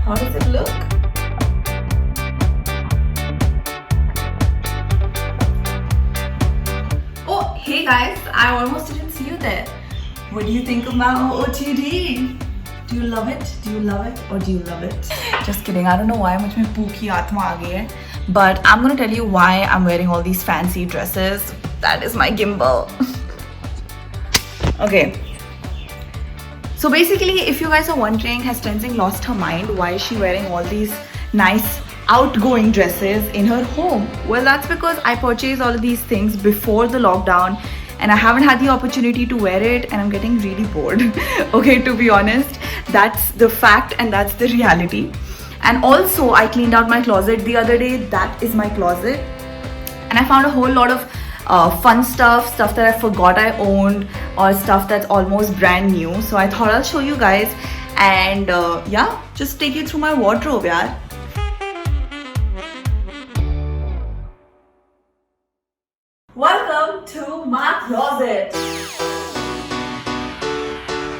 How does it look? Oh, hey guys, I almost didn't see you there. What do you think of my OOTD? Do you love it? Do you love it? Or do you love it? Just kidding. I don't know why मुझ में पू की आत्मा आ गई है. But I'm gonna tell you why I'm wearing all these fancy dresses. That is my gimbal. Okay. So basically, if you guys are wondering, has Tenzing lost her mind? Why is she wearing all these nice outgoing dresses in her home? Well, that's because I purchased all of these things before the lockdown and I haven't had the opportunity to wear it and I'm getting really bored. Okay, to be honest, that's the fact and that's the reality. And also, I cleaned out my closet the other day. That is my closet. And I found a whole lot of fun stuff that I forgot I owned or stuff that's almost brand new. So I thought I'll show you guys and yeah, just take you through my wardrobe, yaar. Welcome to my closet.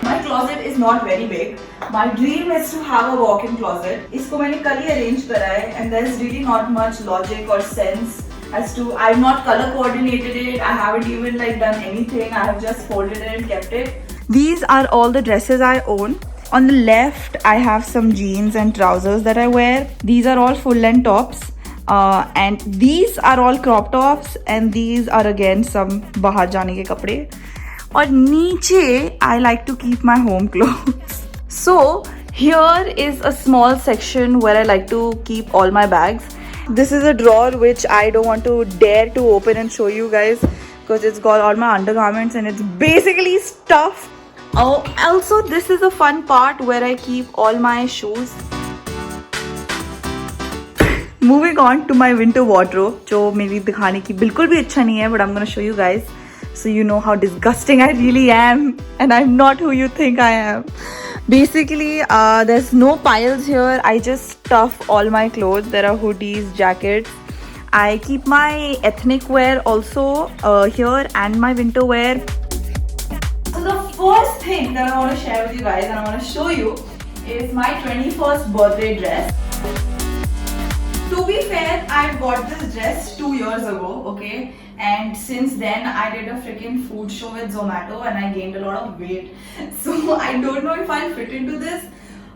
My closet is not very big. My dream is to have a walk-in closet. इसको मैंने कल ही arrange करा है and there's really not much logic or sense as to I've not color coordinated it. I haven't even like done anything. I have just folded it and kept it. These are all the dresses I own. On the left, I have some jeans and trousers that I wear. These are all full-length tops. And these are all crop tops and these are again some बाहर जाने के कपड़े. और नीचे I like to keep my home clothes. So here is a small section where I like to keep all my bags. This is a drawer which I don't want to dare to open and show you guys because it's got all my undergarments and it's basically stuff. Oh, also this is a fun part where I keep all my shoes. Moving on to my winter wardrobe, जो मेरी दिखाने की बिल्कुल भी अच्छा नहीं है, but I'm gonna show you guys so you know how disgusting I really am and I'm not who you think I am. Basically, there's no piles here. I just stuff all my clothes. There are hoodies, jackets. I keep my ethnic wear also here and my winter wear. So the first thing that I want to share with you guys and I want to show you is my 21st birthday dress. To be fair, I got this dress 2 years ago, okay? And since then, I did a freaking food show with Zomato and I gained a lot of weight. So I don't know if I'll fit into this.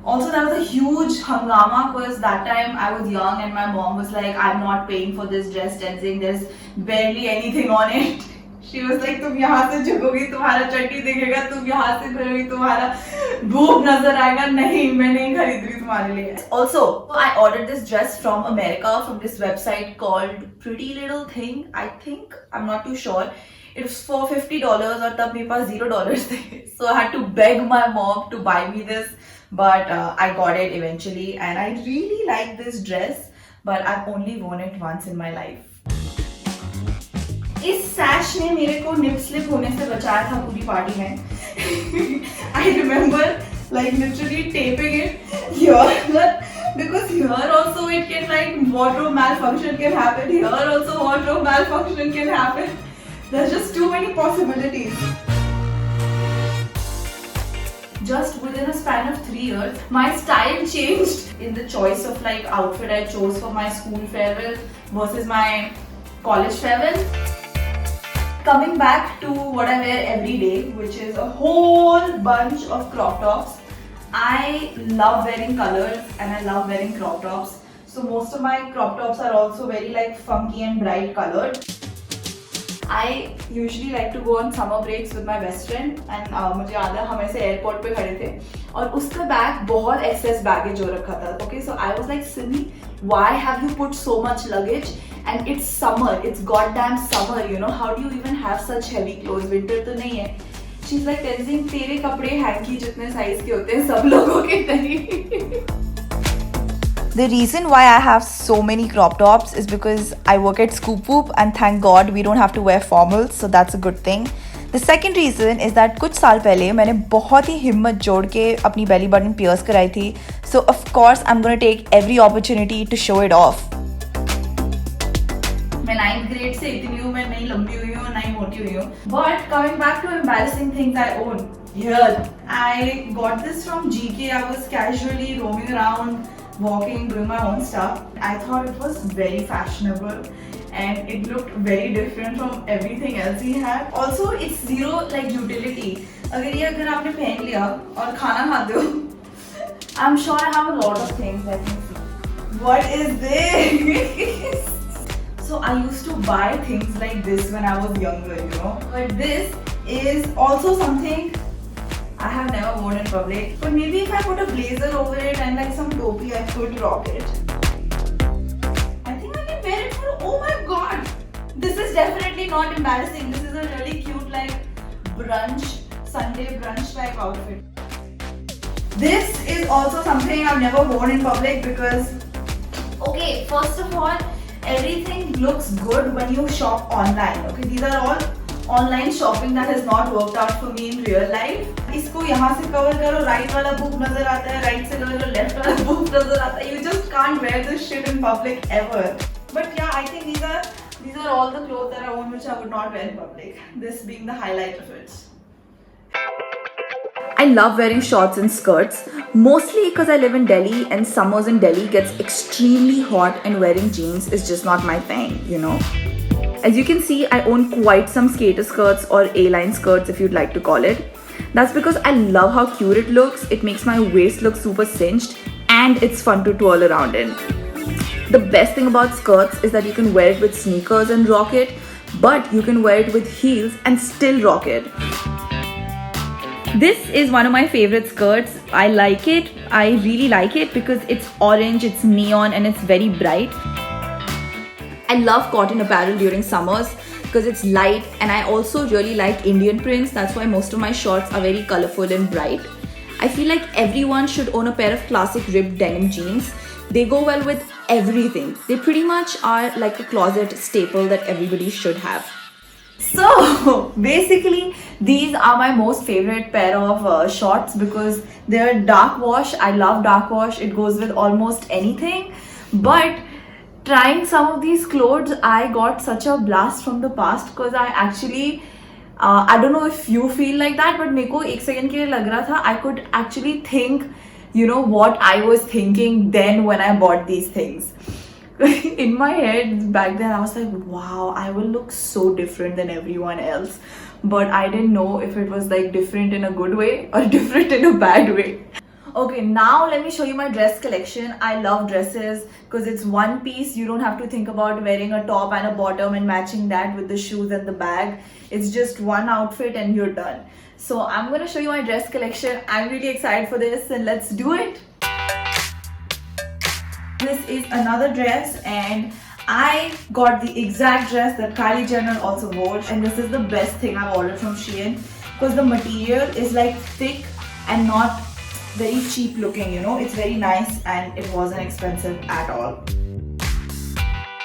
Also, there was a huge hangama because that time I was young and my mom was like, I'm not paying for this dress, Tenzing. There's barely anything on it. She was like, तुम यहाँ से झुकोगी, तुम्हारा चड्डी दिखेगा, तुम यहाँ से करोगी, तुम्हारा बूब नजर आएगा. नहीं, मैं नहीं खरीद रही तुम्हारे लिए. Also, I ordered this dress from America from this website called Pretty Little Thing. I think, I'm not too sure. It was for $50 और तब मेरे पास $0 थे. So I had to beg my mom to buy me this, but I got it eventually and I really like this dress, but I've only worn it once in my life. इस सैश ने मेरे को निप slip होने से बचाया था पूरी party में. I remember like literally taping it here because here also it can like wardrobe malfunction can happen. Here also wardrobe malfunction can happen. There's just too many possibilities. Just within a span of 3 years, my style changed in the choice of like outfit I chose for my school farewell versus my college farewell. Coming back to what I wear every day, which is a whole bunch of crop tops. I love wearing colors and I love wearing crop tops. So most of my crop tops are also very like funky and bright colored. I usually like to go on summer breaks with my best friend and मुझे याद है हम ऐसे airport पे खड़े थे और उसका बैग बहुत excess baggage हो रखा था. Okay, so I was like, Simi, why have you put so much luggage? And it's summer, it's goddamn summer, you know, how do you even have such heavy clothes? Winter तो नहीं है. She's like, Tenzing, तेरे कपड़े hanky जितने size के होते हैं सब लोगों के नहीं. The reason why I have so many crop tops is because I work at Scoop Whoop and thank God we don't have to wear formals, so that's a good thing. The second reason is that कुछ साल पहले मैंने बहुत ही हिम्मत जोड़ के अपनी belly button pierce कराई थी. So of course I'm gonna take every opportunity to show it off. मैं 9th grade से इतनी हूँ, मैं नहीं लंबी हुई हूँ ना ही मोटी हुई हूँ. But coming back to embarrassing things I own. Here, I got this from GK. I was casually roaming around walking, doing my own stuff. I thought it was very fashionable and it looked very different from everything else he had. Also, it's zero like utility. अगर आपने पहन लिया और खाना खाते हो, I'm sure I have a lot of things. Let me see. What is this? So I used to buy things like this when I was younger, you know. But this is also something I have never worn in public. But maybe if I put a blazer over it and like some topi, I could rock it. I think I can wear it for, oh my god! This is definitely not embarrassing. This is a really cute like brunch, Sunday brunch type outfit. This is also something I've never worn in public because, okay, first of all, everything looks good when you shop online. Okay, these are all online shopping that has not worked out for me in real life. इसको यहाँ से cover करो, right वाला boob नजर आता है, right से cover करो, left वाला boob नजर आता है. You just can't wear this shit in public ever. But yeah, I think these are all the clothes that I own which I would not wear in public. This being the highlight of it. I love wearing shorts and skirts, mostly because I live in Delhi and summers in Delhi gets extremely hot and wearing jeans is just not my thing, you know. As you can see, I own quite some skater skirts or A-line skirts if you'd like to call it. That's because I love how cute it looks, it makes my waist look super cinched and it's fun to twirl around in. The best thing about skirts is that you can wear it with sneakers and rock it, but you can wear it with heels and still rock it. This is one of my favorite skirts. I like it. I really like it because it's orange, it's neon and it's very bright. I love cotton apparel during summers because it's light and I also really like Indian prints. That's why most of my shorts are very colorful and bright. I feel like everyone should own a pair of classic ribbed denim jeans. They go well with everything. They pretty much are like a closet staple that everybody should have. So basically these are my most favorite pair of shorts because they're dark wash. I love dark wash. It goes with almost anything. But trying some of these clothes, I got such a blast from the past because I actually I don't know if you feel like that, but मेरे को एक second के लिए लग रहा था I could actually think, you know, what I was thinking then when I bought these things. In my head back then I was like, wow, I will look so different than everyone else, but I didn't know if it was like different in a good way or different in a bad way. Okay, now let me show you my dress collection. I love dresses because it's one piece. You don't have to think about wearing a top and a bottom and matching that with the shoes and the bag. It's just one outfit and you're done. So I'm gonna show you my dress collection. I'm really excited for this and let's do it. This is another dress and I got the exact dress that Kylie Jenner also wore, and this is the best thing I've ordered from Shein because the material is like thick and not very cheap looking, you know. It's very nice and it wasn't expensive at all.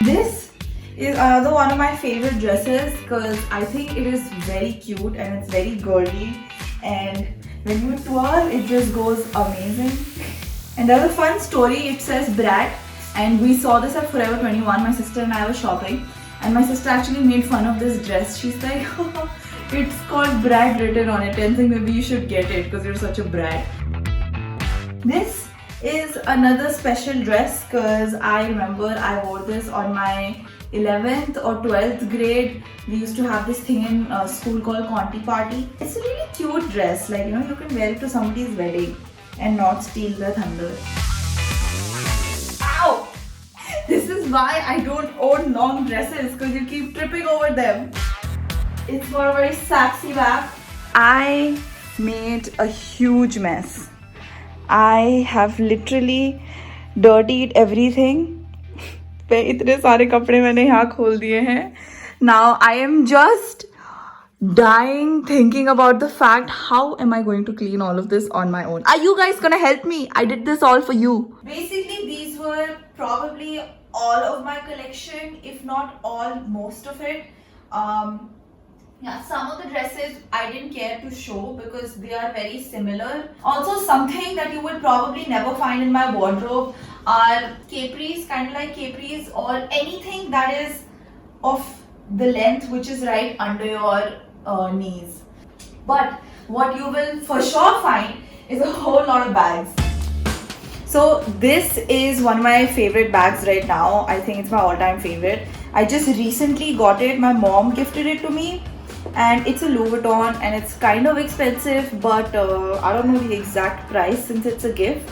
This is another one of my favorite dresses because I think it is very cute and it's very girly, and when you twirl it just goes amazing. And there's a fun story. It says Brat, and we saw this at Forever 21. My sister and I were shopping, and my sister actually made fun of this dress. She's like, it's called Brat written on it, and think maybe you should get it because you're such a brat. This is another special dress because I remember I wore this on my 11th or 12th grade. We used to have this thing in school called Conti Party. It's a really cute dress, like, you know, you can wear it to somebody's wedding and not steal the thunder. Ow! This is why I don't own long dresses because you keep tripping over them. It's for a very sexy back. I made a huge mess. I have literally dirtied everything. इतने सारे कपड़े मैंने यहाँ खोल दिए हैं. Now I am just dying thinking about the fact, how am I going to clean all of this on my own? Are you guys gonna help me? I did this all for you. Basically, these were probably all of my collection, if not all, most of it. Yeah, some of the dresses I didn't care to show because they are very similar. Also, something that you will probably never find in my wardrobe are capris, kind of like capris, or anything that is of the length which is right under your knees. But what you will for sure find is a whole lot of bags. So this is one of my favorite bags right now. I think it's my all-time favorite. I just recently got it. My mom gifted it to me, and it's a Louis Vuitton, and it's kind of expensive, but I don't know the exact price since it's a gift.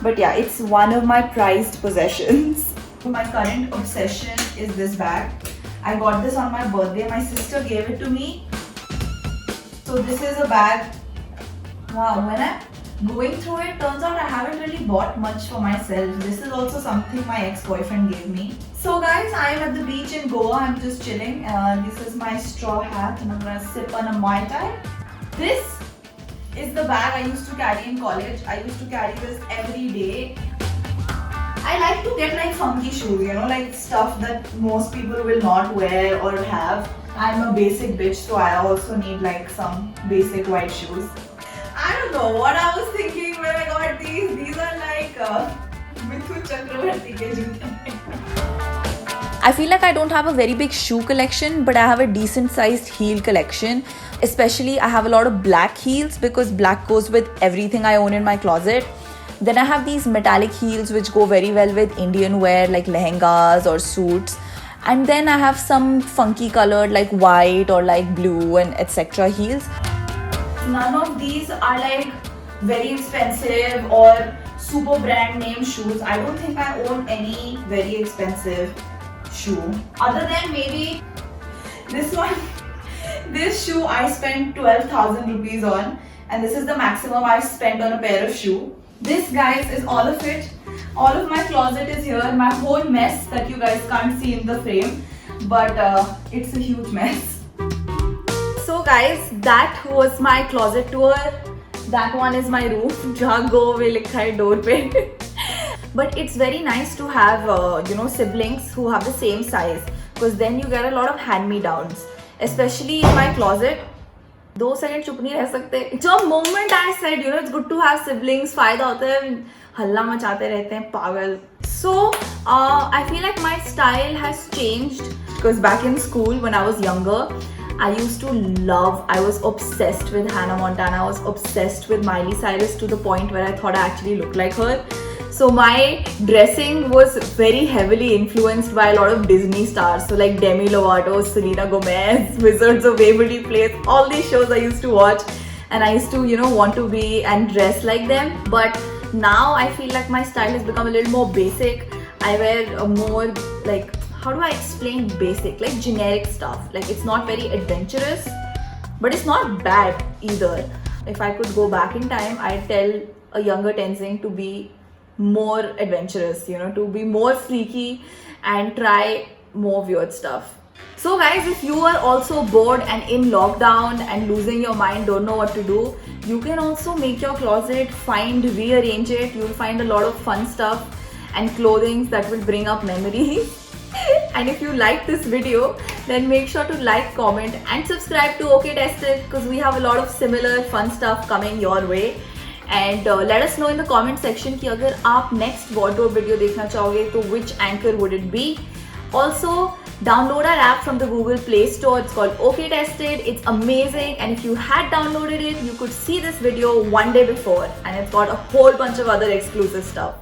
But yeah, it's one of my prized possessions. My current obsession is this bag. I got this on my birthday. My sister gave it to me. So this is a bag. Wow, when I'm going through it, turns out I haven't really bought much for myself. This is also something my ex-boyfriend gave me. So guys, I'm at the beach in Goa. I'm just chilling. This is my straw hat and I'm gonna sip on a Mai Tai. This is the bag I used to carry in college. I used to carry this every day. I like to get like funky shoes, you know, like stuff that most people will not wear or have. I'm a basic bitch, so I also need like some basic white shoes. I don't know what I was thinking when I got these. These are like Mithun Chakravarti ke joote. I feel like I don't have a very big shoe collection, but I have a decent sized heel collection. Especially I have a lot of black heels because black goes with everything I own in my closet. Then I have these metallic heels which go very well with Indian wear like lehengas or suits. And then I have some funky colored like white or like blue and etc. heels. None of these are like very expensive or super brand name shoes. I don't think I own any very expensive shoe other than maybe this one. This shoe I spent 12,000 rupees on, and this is the maximum I've spent on a pair of shoe. This, guys, is all of it. All of my closet is here, my whole mess that you guys can't see in the frame, but it's a huge mess. So guys, that was my closet tour. That one is my roof. Jahan go away likha hai door pe. But it's very nice to have siblings who have the same size, because then you get a lot of hand-me-downs, especially in my closet. 2 second चुप नहीं रह सकते. जो moment I said, it's good to have siblings, फायदा होता है, हल्ला मचाते रहते हैं पागल. So I feel like my style has changed, because back in school when I was younger, I used to I was obsessed with Hannah Montana. I was obsessed with Miley Cyrus to the point where I thought I actually looked like her. So my dressing was very heavily influenced by a lot of Disney stars. So like Demi Lovato, Selena Gomez, Wizards of Waverly Place, all these shows I used to watch. And I used to, want to be and dress like them. But now I feel like my style has become a little more basic. I wear a more like, how do I explain basic? Like generic stuff. Like it's not very adventurous, but it's not bad either. If I could go back in time, I'd tell a younger Tenzing to be more adventurous, to be more freaky and try more weird stuff. So guys, if you are also bored and in lockdown and losing your mind, don't know what to do, you can also make your closet, rearrange it. You'll find a lot of fun stuff and clothing that will bring up memories. And if you like this video, then make sure to like, comment and subscribe to OK Tested, because we have a lot of similar fun stuff coming your way. And let us know in the comment section कि अगर आप next wardrobe video देखना चाहोगे तो which anchor would it be. Also, download our app from the Google Play Store. It's called OK Tested. It's amazing, and if you had downloaded it, you could see this video one day before, and it's got a whole bunch of other exclusive stuff.